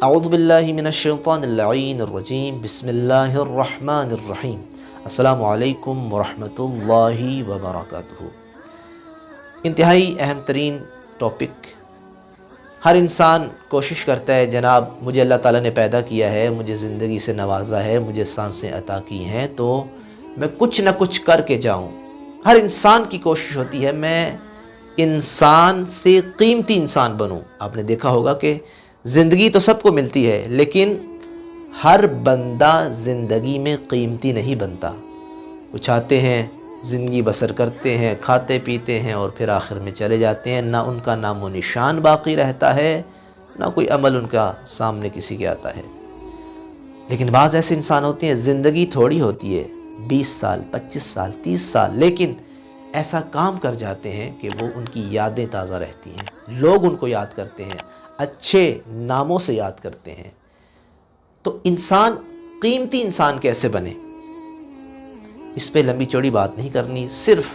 اعوذ باللہ من الشیطان اللعین الرجیم، بسم اللہ الرحمن الرحیم۔ السلام علیکم ورحمۃ اللہ وبرکاتہ۔ انتہائی اہم ترین ٹاپک۔ ہر انسان کوشش کرتا ہے جناب مجھے اللہ تعالیٰ نے پیدا کیا ہے، مجھے زندگی سے نوازا ہے، مجھے سانسیں عطا کی ہیں تو میں کچھ نہ کچھ کر کے جاؤں۔ ہر انسان کی کوشش ہوتی ہے میں انسان سے قیمتی انسان بنوں۔ آپ نے دیکھا ہوگا کہ زندگی تو سب کو ملتی ہے لیکن ہر بندہ زندگی میں قیمتی نہیں بنتا۔ کچھ آتے ہیں، زندگی بسر کرتے ہیں، کھاتے پیتے ہیں اور پھر آخر میں چلے جاتے ہیں، نہ ان کا نام و نشان باقی رہتا ہے، نہ کوئی عمل ان کا سامنے کسی کے آتا ہے۔ لیکن بعض ایسے انسان ہوتے ہیں، زندگی تھوڑی ہوتی ہے، 20 سال 25 سال 30 سال، لیکن ایسا کام کر جاتے ہیں کہ وہ ان کی یادیں تازہ رہتی ہیں، لوگ ان کو یاد کرتے ہیں، اچھے ناموں سے یاد کرتے ہیں۔ تو انسان قیمتی انسان کیسے بنے، اس پہ لمبی چوڑی بات نہیں کرنی، صرف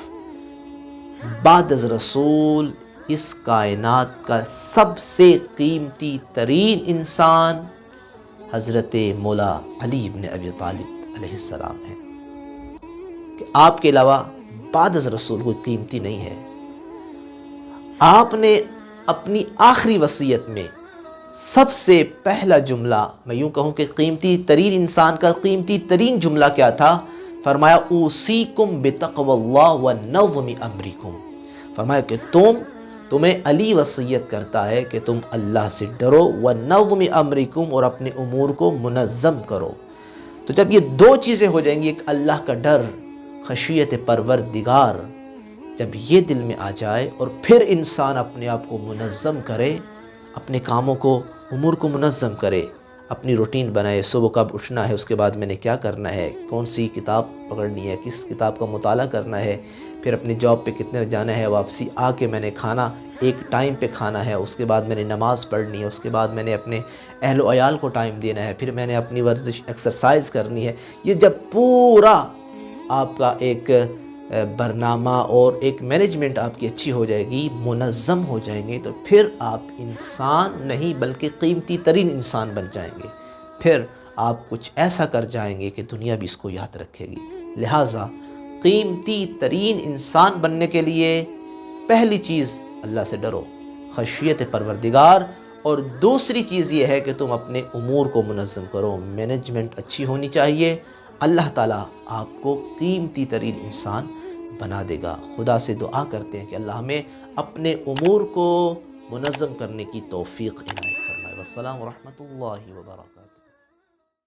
بعد از رسول اس کائنات کا سب سے قیمتی ترین انسان حضرت مولا علی بن ابی طالب علیہ السلام ہے، کہ آپ کے علاوہ بعد از رسول کوئی قیمتی نہیں ہے۔ آپ نے اپنی آخری وصیت میں سب سے پہلا جملہ، میں یوں کہوں کہ قیمتی ترین انسان کا قیمتی ترین جملہ کیا تھا؟ فرمایا اوصیکم بتقوی اللہ ونظم امرکم۔ فرمایا کہ تمہیں علی وصیت کرتا ہے کہ تم اللہ سے ڈرو، ونظم امرکم، اور اپنے امور کو منظم کرو۔ تو جب یہ دو چیزیں ہو جائیں گی، ایک اللہ کا ڈر، خشیت پروردگار، جب یہ دل میں آ جائے اور پھر انسان اپنے آپ کو منظم کرے، اپنے کاموں کو، امور کو منظم کرے، اپنی روٹین بنائے، صبح کب اٹھنا ہے، اس کے بعد میں نے کیا کرنا ہے، کون سی کتاب پکڑنی ہے، کس کتاب کا مطالعہ کرنا ہے، پھر اپنی جاب پہ کتنے جانا ہے، واپسی آ کے میں نے کھانا ایک ٹائم پہ کھانا ہے، اس کے بعد میں نے نماز پڑھنی ہے، اس کے بعد میں نے اپنے اہل و عیال کو ٹائم دینا ہے، پھر میں نے اپنی ورزش ایکسرسائز کرنی ہے۔ یہ جب پورا آپ کا ایک برنامہ اور ایک مینجمنٹ آپ کی اچھی ہو جائے گی، منظم ہو جائیں گے، تو پھر آپ انسان نہیں بلکہ قیمتی ترین انسان بن جائیں گے۔ پھر آپ کچھ ایسا کر جائیں گے کہ دنیا بھی اس کو یاد رکھے گی۔ لہٰذا قیمتی ترین انسان بننے کے لیے پہلی چیز اللہ سے ڈرو، خشیت پروردگار، اور دوسری چیز یہ ہے کہ تم اپنے امور کو منظم کرو، مینجمنٹ اچھی ہونی چاہیے۔ اللہ تعالیٰ آپ کو قیمتی ترین انسان بنا دے گا۔ خدا سے دعا کرتے ہیں کہ اللہ ہمیں اپنے امور کو منظم کرنے کی توفیق عنایت فرمائے۔ والسلام ورحمۃ اللہ وبرکاتہ۔